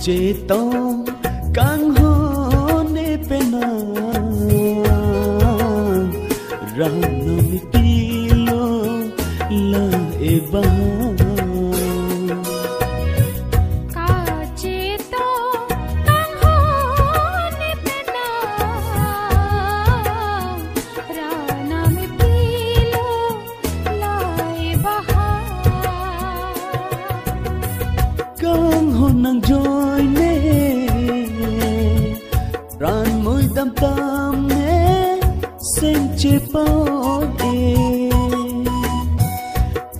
Cetong kang hone pena rana mitilo la eba nang joy ne ran môi dam tam ne sen che pao e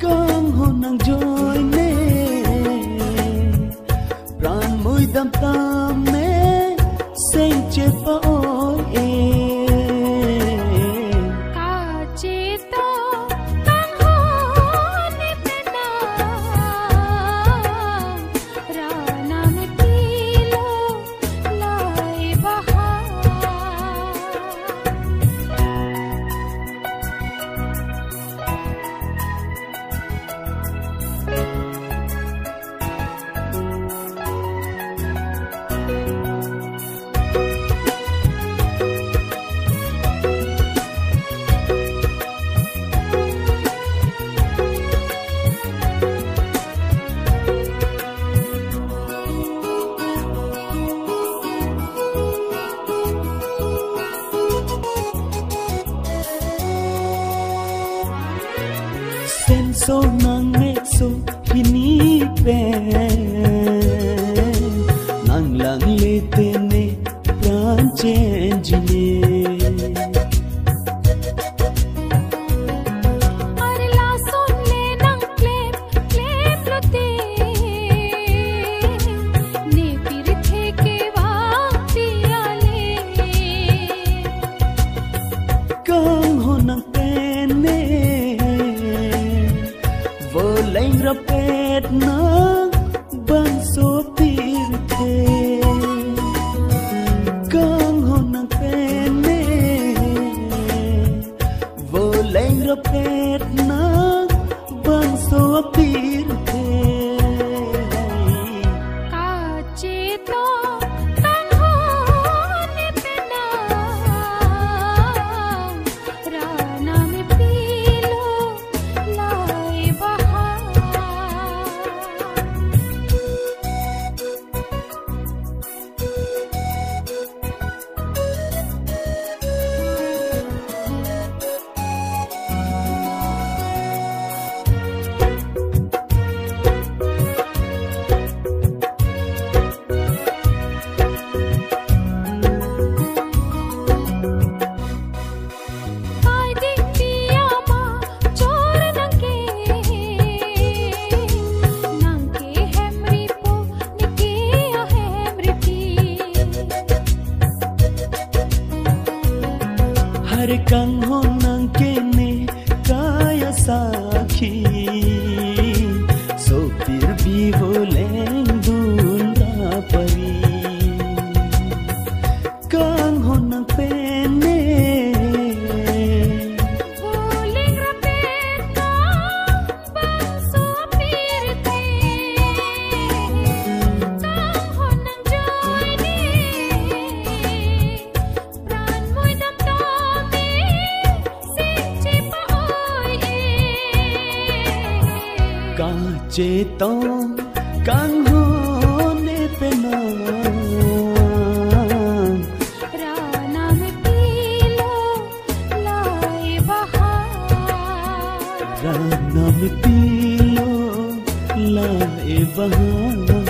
kang ho nang joy ne ran môi dam tam ne sen che pao e senso nang mezzo finipe nang lang letene prancengine Leng rapet na bang sopir te kang ho nang pene vo leng rapet na bang sopir te kacito kang ho ne pena rana me pilo lai baha Hari kang ho nang kene kaya sakhi sopir bhi boleng dunda pari kang ho nang pene boleng rapet na bang sopir te kang ho nang joy ni pran moi dam cetong kang hone pena rana me pilo lai baha rana me pilo lai baha